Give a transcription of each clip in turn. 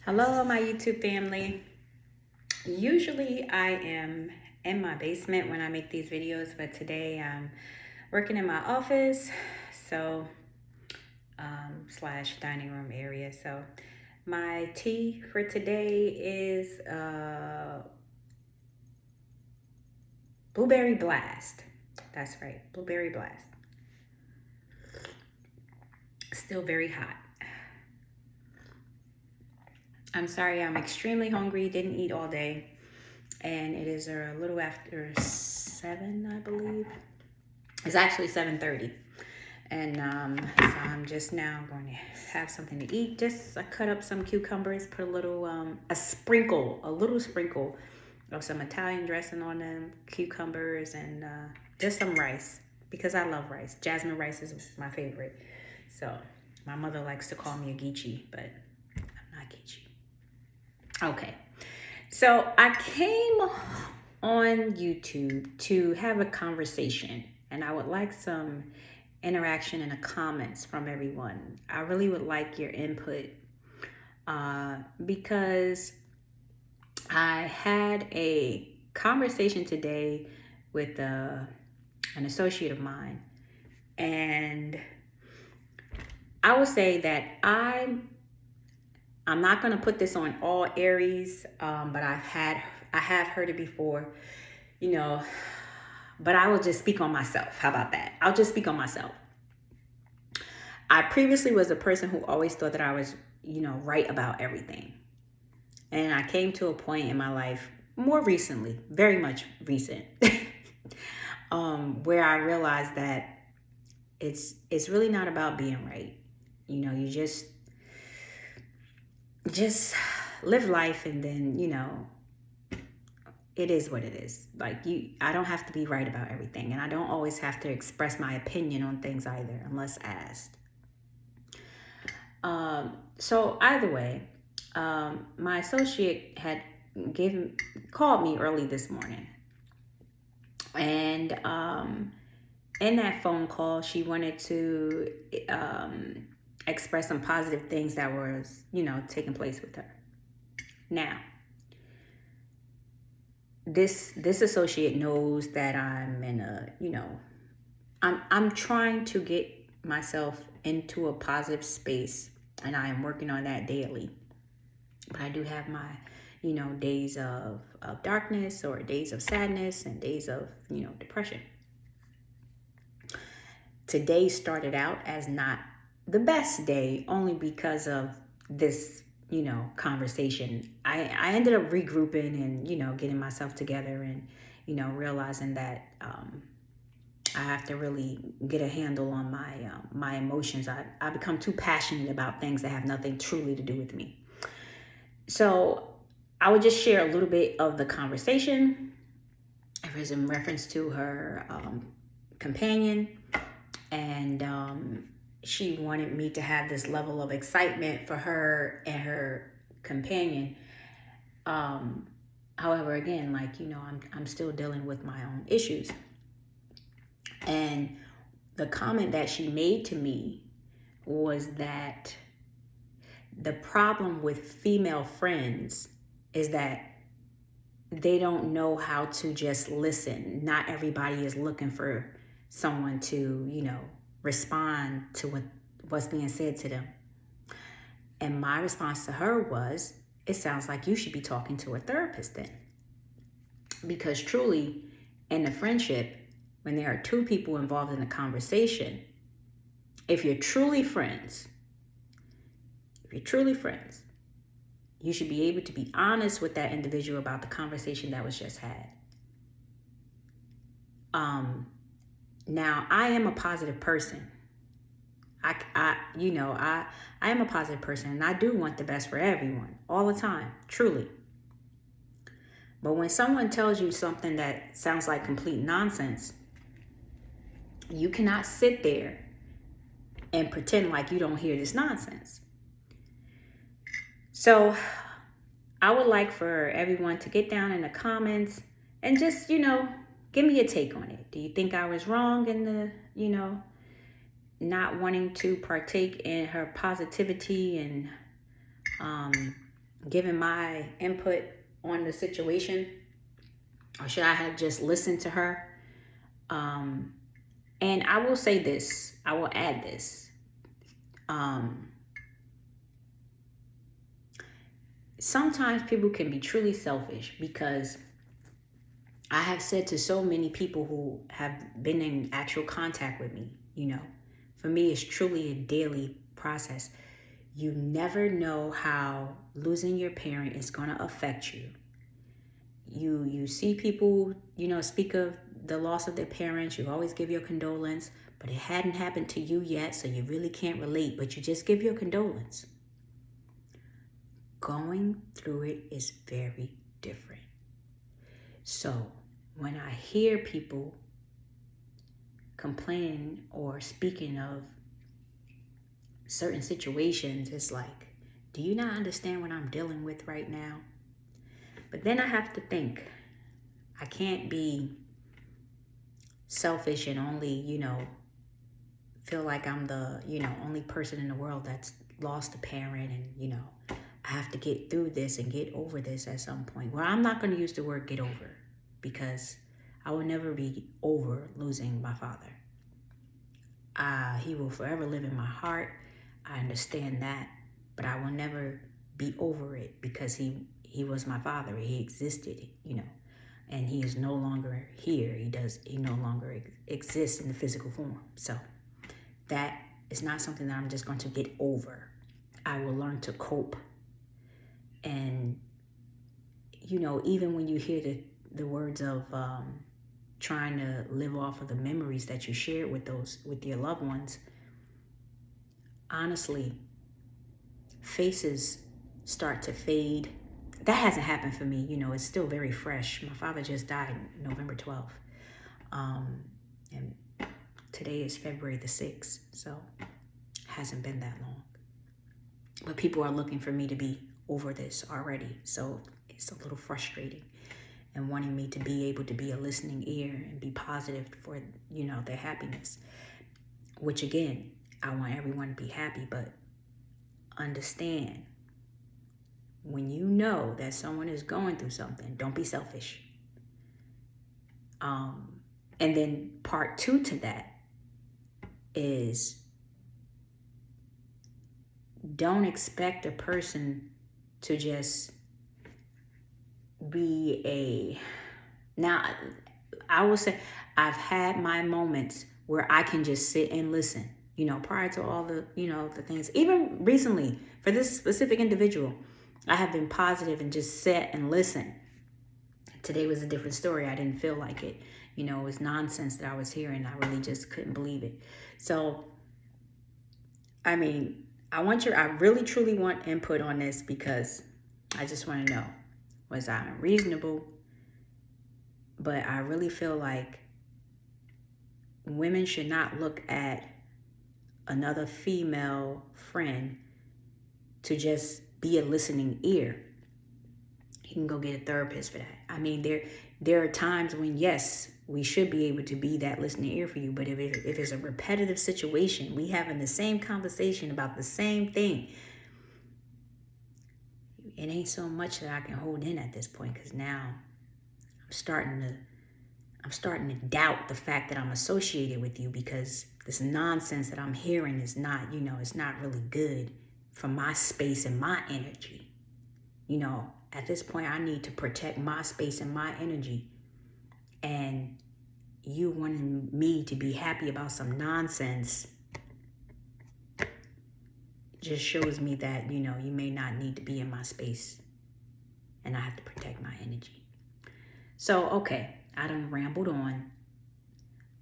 Hello, my YouTube family. Usually I am in my basement when I make these videos, but today I'm working in my office, so slash dining room area. So my tea for today is blueberry blast. That's right, blueberry blast. Still very hot. I'm sorry, I'm extremely hungry. Didn't eat all day, and it is a little after 7, I believe. It's actually 7:30, and so I'm just now going to have something to eat. Just I cut up some cucumbers, put a little a little sprinkle of some Italian dressing on them, cucumbers, and just some rice because I love rice. Jasmine rice is my favorite. So my mother likes to call me a geechee, but I'm not geechee. Okay, so I came on YouTube to have a conversation, and I would like some interaction in the comments from everyone. I really would like your input because I had a conversation today with an associate of mine, and I would say that I'm not going to put this on all Aries, but I have heard it before, you know. But I will just speak on myself. How about that? I'll just speak on myself. I previously was a person who always thought that I was, right about everything. And I came to a point in my life more recently, very much recent, where I realized that it's really not about being right. You just live life, and then it is what it is. Like I don't have to be right about everything, and I don't always have to express my opinion on things either, unless asked. So either way, my associate had called me early this morning, and in that phone call, she wanted to express some positive things that was taking place with her. Now, this associate knows that I'm in a I'm trying to get myself into a positive space, and I am working on that daily. But I do have my days of darkness, or days of sadness, and days of depression. Today started out as not the best day, only because of this conversation. I ended up regrouping and getting myself together, and realizing that I have to really get a handle on my emotions. I become too passionate about things that have nothing truly to do with me. So I would just share a little bit of the conversation. It was in reference to her companion, and she wanted me to have this level of excitement for her and her companion. However, again, I'm still dealing with my own issues. And the comment that she made to me was that the problem with female friends is that they don't know how to just listen. Not everybody is looking for someone to, respond to what's being said to them. And my response to her was, it sounds like you should be talking to a therapist then. Because truly, in a friendship, when there are two people involved in a conversation, if you're truly friends, you should be able to be honest with that individual about the conversation that was just had. Now, I am a positive person. I am a positive person, and I do want the best for everyone all the time, truly. But when someone tells you something that sounds like complete nonsense, you cannot sit there and pretend like you don't hear this nonsense. So I would like for everyone to get down in the comments and just, give me a take on it. Do you think I was wrong in the, not wanting to partake in her positivity and given my input on the situation, or should I have just listened to her? And I will say this, I will add this. Sometimes people can be truly selfish, because I have said to so many people who have been in actual contact with me, for me, it's truly a daily process. You never know how losing your parent is going to affect you. You see people, speak of the loss of their parents. You always give your condolence, but it hadn't happened to you yet, so you really can't relate, but you just give your condolence. Going through it is very different. So when I hear people complaining or speaking of certain situations, it's like, do you not understand what I'm dealing with right now? But then I have to think, I can't be selfish and only, feel like I'm the, only person in the world that's lost a parent, and, I have to get through this and get over this at some point. Well, I'm not going to use the word get over, because I will never be over losing my father. He will forever live in my heart. I understand that, but I will never be over it, because he was my father. He existed, and he is no longer here. He no longer exists in the physical form. So that is not something that I'm just going to get over. I will learn to cope. And, even when you hear the words of trying to live off of the memories that you shared with your loved ones, honestly, faces start to fade. That hasn't happened for me. It's still very fresh. My father just died November 12th. And today is February the 6th. So it hasn't been that long. But people are looking for me to be over this already. So it's a little frustrating, and wanting me to be able to be a listening ear and be positive for, their happiness. Which, again, I want everyone to be happy, but understand, when you know that someone is going through something, don't be selfish. And then part 2 to that is, don't expect a person to just be now, I will say, I've had my moments where I can just sit and listen, prior to all the, the things. Even recently, for this specific individual, I have been positive and just sit and listen. Today was a different story. I didn't feel like it. It was nonsense that I was hearing. I really just couldn't believe it. So, I mean, I really truly want input on this, because I just want to know, was I unreasonable? But I really feel like women should not look at another female friend to just be a listening ear. You can go get a therapist for that. I mean, there are times when, yes, we should be able to be that listening ear for you. But if it's a repetitive situation, we having the same conversation about the same thing, it ain't so much that I can hold in at this point, because now I'm starting to doubt the fact that I'm associated with you, because this nonsense that I'm hearing is not, it's not really good for my space and my energy. At this point, I need to protect my space and my energy. And you wanting me to be happy about some nonsense just shows me that, you may not need to be in my space, and I have to protect my energy. So, okay, I done rambled on.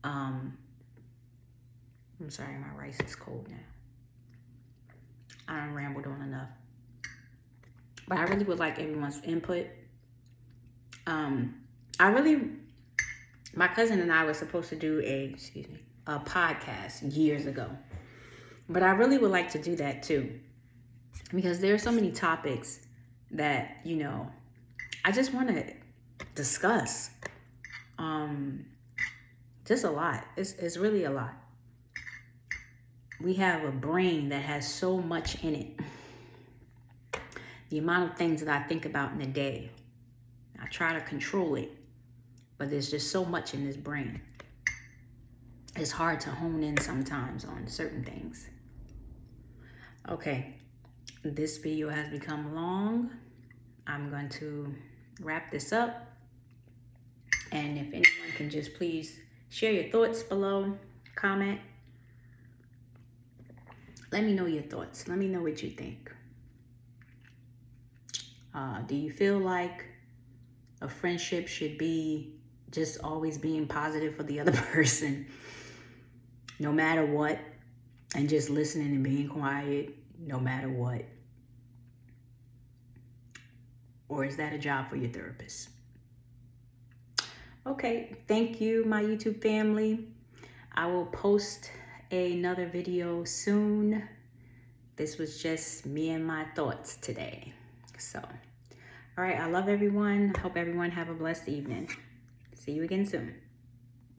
I'm sorry, my rice is cold now. I done rambled on enough. But I really would like everyone's input. My cousin and I were supposed to do a podcast years ago. But I really would like to do that too, because there are so many topics that, I just want to discuss. Just a lot. It's really a lot. We have a brain that has so much in it the amount of things that I think about in a day. I try to control it, but there's just so much in this brain. It's hard to hone in sometimes on certain things. Okay, this video has become long. I'm going to wrap this up. And if anyone can just please share your thoughts below, comment. Let me know your thoughts. Let me know what you think. Do you feel like a friendship should be just always being positive for the other person, no matter what, and just listening and being quiet, no matter what? Or is that a job for your therapist? Okay, thank you, my YouTube family. I will post another video soon. This was just me and my thoughts today. So, all right, I love everyone. I hope everyone have a blessed evening. See you again soon.